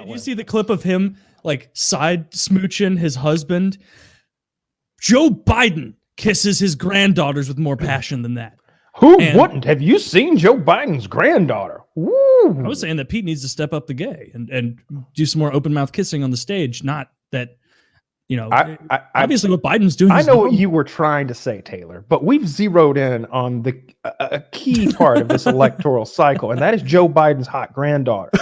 Did you see the clip of him like side smooching his husband? Joe Biden kisses his granddaughters with more passion than that. Who wouldn't? Have you seen Joe Biden's granddaughter? Woo! I was saying that Pete needs to step up the gay and do some more open mouth kissing on the stage. Not that, obviously what Biden's doing. I know what you were trying to say, Taylor, but we've zeroed in on a key part of this electoral cycle, and that is Joe Biden's hot granddaughter.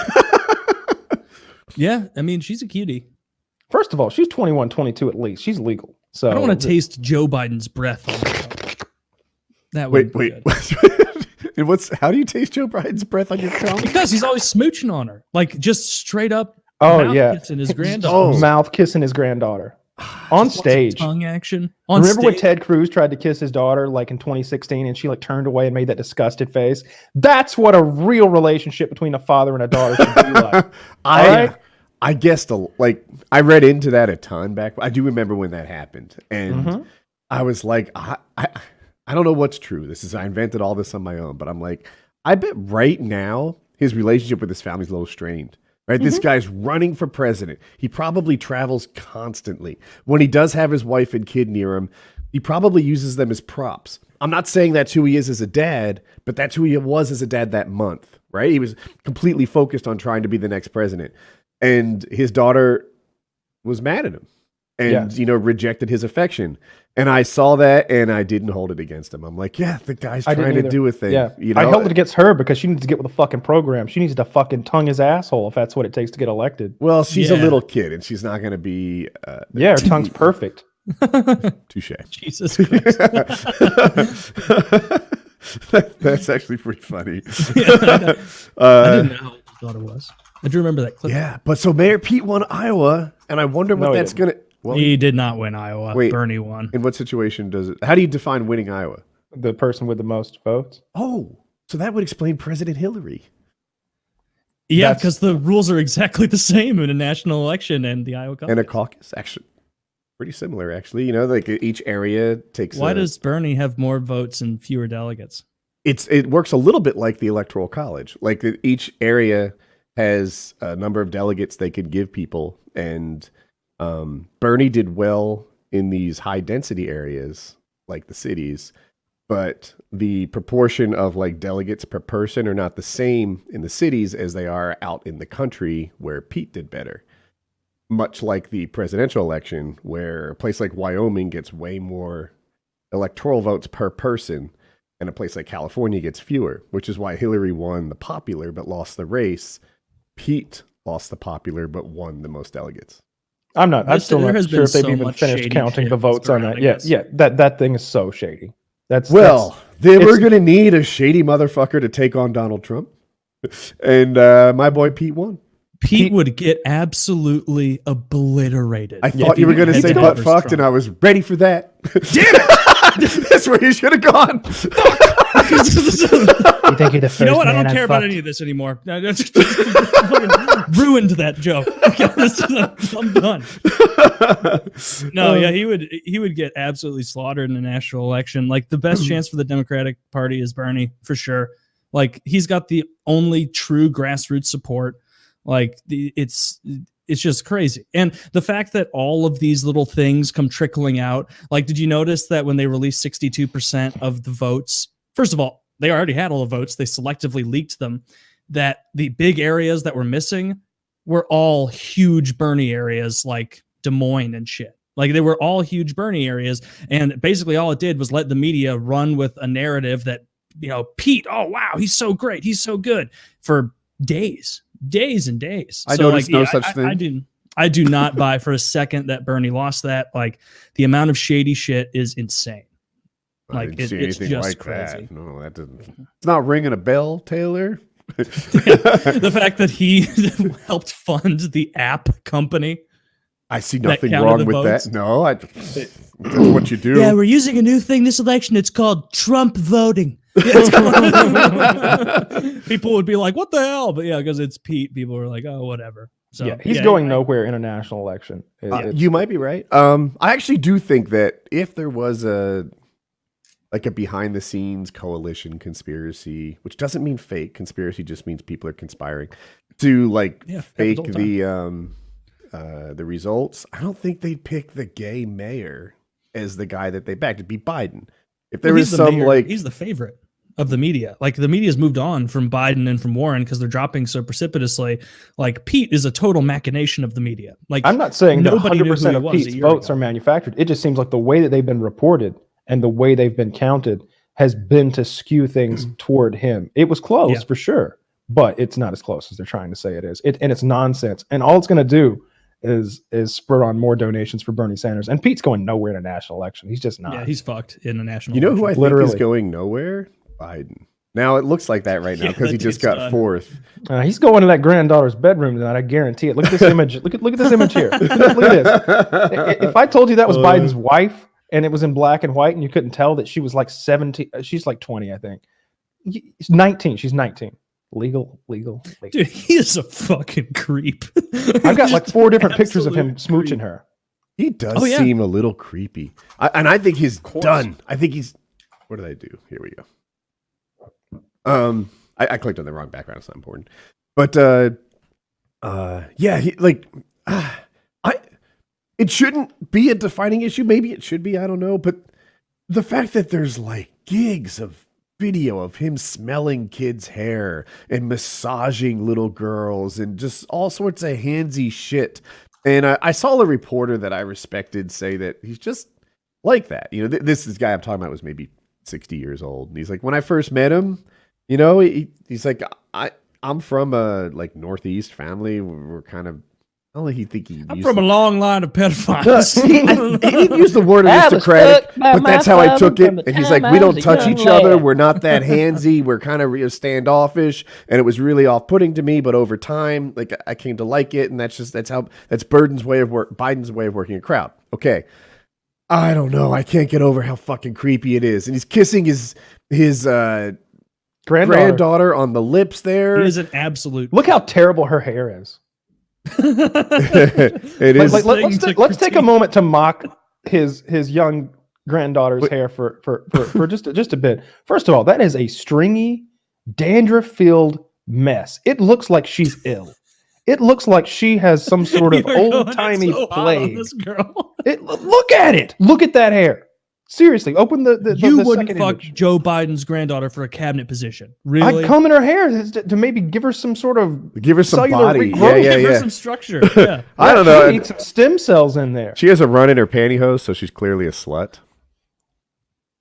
Yeah, I mean, she's a cutie. First of all, she's 21, 22 at least. She's legal. So I don't want to taste Joe Biden's breath on myself. That would wait. And how do you taste Joe Biden's breath on your tongue? Because he's always smooching on her, like just straight up. Kissing his granddaughter. Mouth kissing his granddaughter on stage. Tongue action. Remember when Ted Cruz tried to kiss his daughter like in 2016, and she like turned away and made that disgusted face? That's what a real relationship between a father and a daughter should be like. I guess I read into that a ton back. I do remember when that happened, and I was like, I don't know what's true. I invented all this on my own, but I'm like, I bet right now his relationship with his family's a little strained. Right? This guy's running for president. He probably travels constantly. When he does have his wife and kid near him, he probably uses them as props. I'm not saying that's who he is as a dad, but that's who he was as a dad that month, right? He was completely focused on trying to be the next president. And his daughter was mad at him and, rejected his affection. And I saw that and I didn't hold it against him. I'm like, yeah, the guy's trying to do a thing. Yeah. I held it against her because she needs to get with the fucking program. She needs to fucking tongue his asshole if that's what it takes to get elected. Well, she's a little kid and she's not going to be. Her tongue's perfect. Touche. Jesus Christ. That's actually pretty funny. I didn't know how I thought it was. I do remember that clip. Yeah, but so Mayor Pete won Iowa, and I wonder what that's going to... Well, he did not win Iowa. Wait, Bernie won. In what situation does it... How do you define winning Iowa? The person with the most votes. Oh, so that would explain President Hillary. Yeah, because the rules are exactly the same in a national election and the Iowa Caucus. And a caucus, actually. Pretty similar, actually. Like each area takes... Why does Bernie have more votes and fewer delegates? It works a little bit like the Electoral College. Like each area has a number of delegates they could give people, and Bernie did well in these high density areas like the cities, but the proportion of like delegates per person are not the same in the cities as they are out in the country where Pete did better. Much like the presidential election, where a place like Wyoming gets way more electoral votes per person and a place like California gets fewer, which is why Hillary won the popular but lost the race. Pete lost the popular but won the most delegates. I'm still not sure if they've even finished counting the votes on that. Yeah, that thing is so shady. We're going to need a shady motherfucker to take on Donald Trump. And my boy Pete won. Pete would get absolutely obliterated. I thought you were going to say butt fucked, Trump. And I was ready for that. Damn it! That's where you should have gone. You think you're the first You know what? I man don't care about any of this anymore. Ruined that joke. I'm done. No, yeah, he would get absolutely slaughtered in the national election. Like the best chance for the Democratic Party is Bernie for sure. Like he's got the only true grassroots support. Like it's just crazy. And the fact that all of these little things come trickling out, like, did you notice that when they released 62% of the votes, first of all, they already had all the votes. They selectively leaked them, that the big areas that were missing were all huge Bernie areas like Des Moines and shit. Like they were all huge Bernie areas. And basically all it did was let the media run with a narrative that, Pete, oh, wow, he's so great. He's so good for days and days. I noticed no such thing. I do not buy for a second that Bernie lost that. Like the amount of shady shit is insane. Like it's just like crazy. That. No, that doesn't. It's not ringing a bell, Taylor. The fact that he helped fund the app company. I see nothing wrong with votes. That. No, that's what you do. Yeah, we're using a new thing this election. It's called Trump voting. People would be like, what the hell? But yeah, because it's Pete, people were like, oh, whatever. So yeah, he's going nowhere in a national election. You might be right. I actually do think that if there was a like a behind the scenes coalition conspiracy, which doesn't mean fake. Conspiracy just means people are conspiring to like fake the results. I don't think they'd pick the gay mayor as the guy that they backed. It'd be Biden. If there was some mayor, like he's the favorite of the media. Like the media's moved on from Biden and from Warren because they're dropping so precipitously. Like Pete is a total machination of the media. Like I'm not saying that nobody 100% of Pete's votes are manufactured. It just seems like the way that they've been reported and the way they've been counted has been to skew things toward him. It was close for sure, but it's not as close as they're trying to say it is. And it's nonsense. And all it's going to do is spur on more donations for Bernie Sanders. And Pete's going nowhere in a national election. He's just not. Yeah, he's fucked in a national election. Who I think is going nowhere? Biden. Now it looks like that right now because he just got fourth. He's going to that granddaughter's bedroom tonight. I guarantee it. Look at this image. Look at this image here. Look at this. If I told you that was Biden's wife and it was in black and white and you couldn't tell that she was like 17, she's like 20, I think. She's 19. She's 19. Legal. Dude, he is a fucking creep. I've got like 4 different pictures of him smooching her. He does seem a little creepy. I think he's done. I think he's. What did I do? Here we go. I clicked on the wrong background. It's not important. But he like it shouldn't be a defining issue. Maybe it should be. I don't know. But the fact that there's like gigs of video of him smelling kids' hair and massaging little girls and just all sorts of handsy shit. And I saw a reporter that I respected say that he's just like that. You know, this guy I'm talking about was maybe 60 years old. And he's like, when I first met him, you know, he's like, I'm from a like Northeast family. We're kind of, I don't think I'm from a long line of pedophiles. He didn't use the word aristocratic, but that's how I took it. And he's like, we don't touch each other. We're not that handsy. We're kind of standoffish. And it was really off-putting to me. But over time, like I came to like it. And that's Biden's way of working a crowd. Okay. I don't know. I can't get over how fucking creepy it is. And he's kissing his granddaughter on the lips there. It is an absolute. Look how terrible her hair is. It is. Let's take a moment to mock his young granddaughter's hair for just a bit. First of all, that is a stringy, dandruff-filled mess. It looks like she's ill. It looks like she has some sort of old-timey plague. Look at it. Look at that hair. Seriously, open the You the wouldn't second fuck image. Joe Biden's granddaughter for a cabinet position. Really? I'd comb in her hair to maybe give her some sort of give her some cellular body. regrowth. Give her some structure. Yeah. I don't know. She needs some stem cells in there. She has a run in her pantyhose, so she's clearly a slut.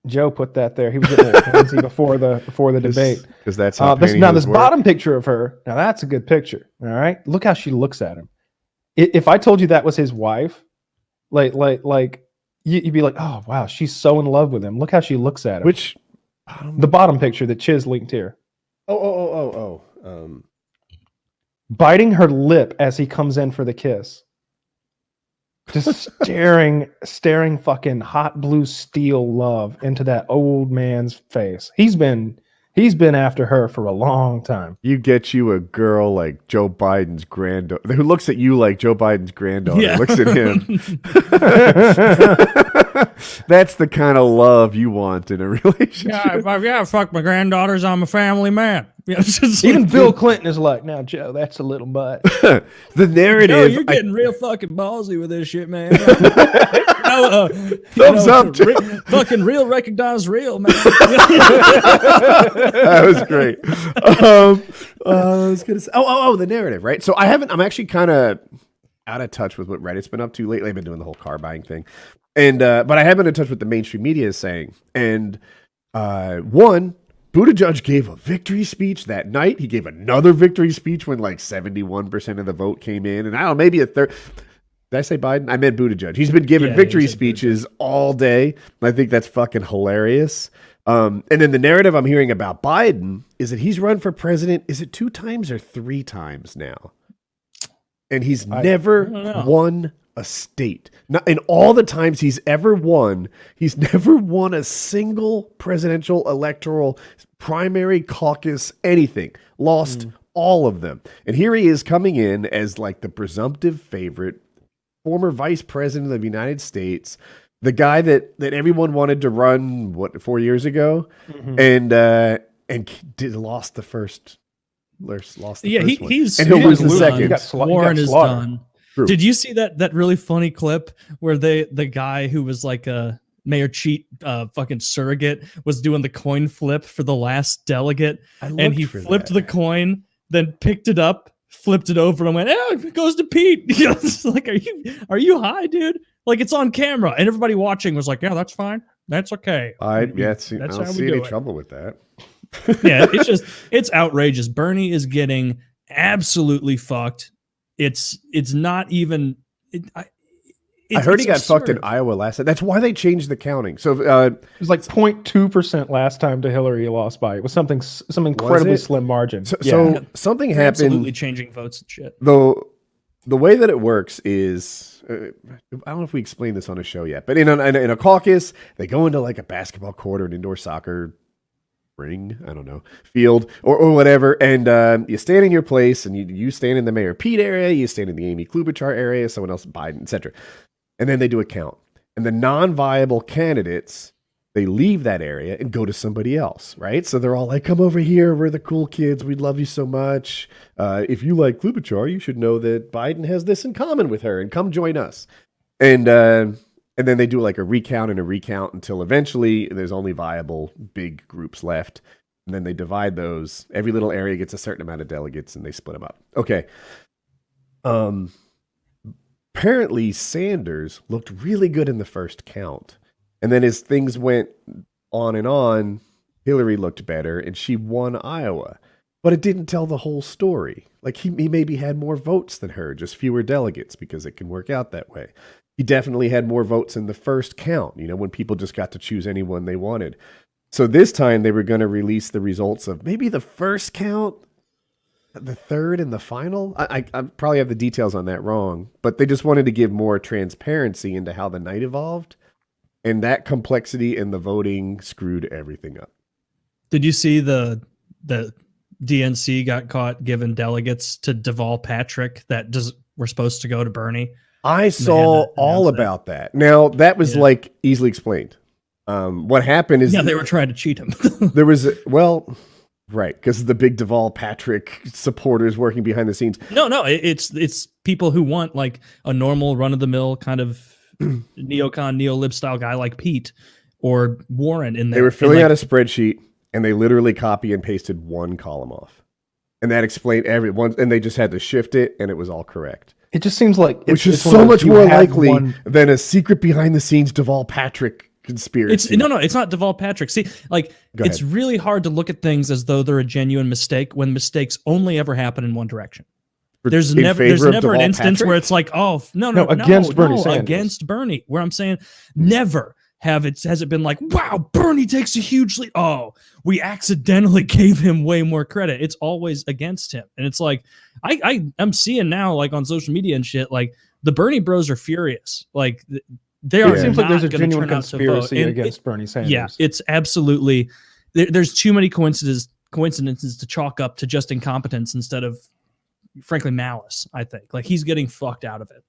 Joe put that there. He was getting a little fancy before the debate. Because that's how this pantyhose work. bottom picture of her. Now that's a good picture. All right, look how she looks at him. If I told you that was his wife, like you'd be like, oh wow, she's so in love with him. Look how she looks at him. Which the bottom picture that Chiz linked here. Biting her lip as he comes in for the kiss. Just staring fucking hot blue steel love into that old man's face. He's been after her for a long time. You get you a girl like Joe Biden's granddaughter who looks at you like Joe Biden's granddaughter looks at him. That's the kind of love you want in a relationship. Yeah, fuck my granddaughters. I'm a family man. Even Bill Clinton is like, now, Joe, that's a little much. The narrative. No, you're getting real fucking ballsy with this shit, man. Thumbs up. Fucking real recognize real, man. That was great. I was gonna say, the narrative, right? So I'm actually kind of out of touch with what Reddit's been up to lately. I've been doing the whole car buying thing, and but I have been in touch with the mainstream media is saying. And one, Buttigieg gave a victory speech that night. He gave another victory speech when like 71% of the vote came in, and I don't know, maybe a third. Did I say Biden? I meant Buttigieg. He's been giving victory speeches all day. I think that's fucking hilarious. And then the narrative I'm hearing about Biden is that he's run for president. Is it 2 times or 3 times now? And he's never won a state. Not, in all the times he's ever won, he's never won a single presidential electoral primary caucus, anything. Lost all of them. And here he is coming in as like the presumptive favorite, former vice president of the United States, the guy that everyone wanted to run 4 years ago, Mhm. and lost the first. Lost the Yeah, first one. he's and he'll lose the done. second. He got Warren is slaughtered. done. True. Did you see that really funny clip where the guy who was like a Mayor Cheat fucking surrogate was doing the coin flip for the last delegate, and he flipped the coin, then picked it up, flipped it over, and went, "Oh, it goes to Pete." You know, it's like, are you high, dude? Like, it's on camera, and everybody watching was like, "Yeah, that's fine, that's okay." I That's don't how we see do any it. trouble with that. Yeah, it's outrageous. Bernie is getting absolutely fucked. It's not even. I heard he got absurd. fucked in Iowa last time. That's why they changed the counting. So It was like 0.2% last time to Hillary lost by. It was some incredibly slim margin. So something They're happened. absolutely changing votes and shit. Though the way that it works is, I don't know if we explained this on a show yet, but in a caucus, they go into like a basketball court or an indoor soccer ring, I don't know, field or whatever, and you stand in your place, and you stand in the Mayor Pete area, you stand in the Amy Klobuchar area, someone else Biden, etc. And then they do a count. And the non-viable candidates, they leave that area and go to somebody else, right? So they're all like, come over here. We're the cool kids. We love you so much. If you like Klobuchar, you should know that Biden has this in common with her, and come join us. And then they do like a recount until eventually there's only viable big groups left. And then they divide those. Every little area gets a certain amount of delegates, and they split them up. Okay. Apparently Sanders looked really good in the first count. And then as things went on, Hillary looked better, and she won Iowa. But it didn't tell the whole story. Like, he maybe had more votes than her, just fewer delegates, because it can work out that way. He definitely had more votes in the first count, when people just got to choose anyone they wanted. So this time they were going to release the results of maybe the first count, the third, and the final. I probably have the details on that wrong, but they just wanted to give more transparency into how the night evolved. And that complexity in the voting screwed everything up. Did you see the DNC got caught giving delegates to Deval Patrick that were supposed to go to Bernie? I saw all about that. Now, that was like easily explained. What happened is they were trying to cheat him. There was right, because the big Deval Patrick supporters working behind the scenes. No, it's people who want like a normal run of the mill kind of neocon, neo-lib style guy like Pete or Warren in there. They were filling out a spreadsheet, and they literally copy and pasted one column off. And that explained everyone, and they just had to shift it, and it was all correct. It just seems like which is so much more likely than a secret behind the scenes Deval Patrick conspiracy. It's not Deval Patrick. See, like, it's really hard to look at things as though they're a genuine mistake when mistakes only ever happen in one direction. There's never an instance where it's like, oh, no, against Bernie Sanders. Against Bernie, where I'm saying never has it been like, wow, Bernie takes a huge lead. Oh, we accidentally gave him way more credit. It's always against him. And it's like, I'm seeing now, like on social media and shit, like the Bernie bros are furious. Like they are. It seems like there's a genuine conspiracy against Bernie Sanders. Yeah, it's absolutely, there's too many coincidences to chalk up to just incompetence instead of, frankly, malice. I think like he's getting fucked out of it.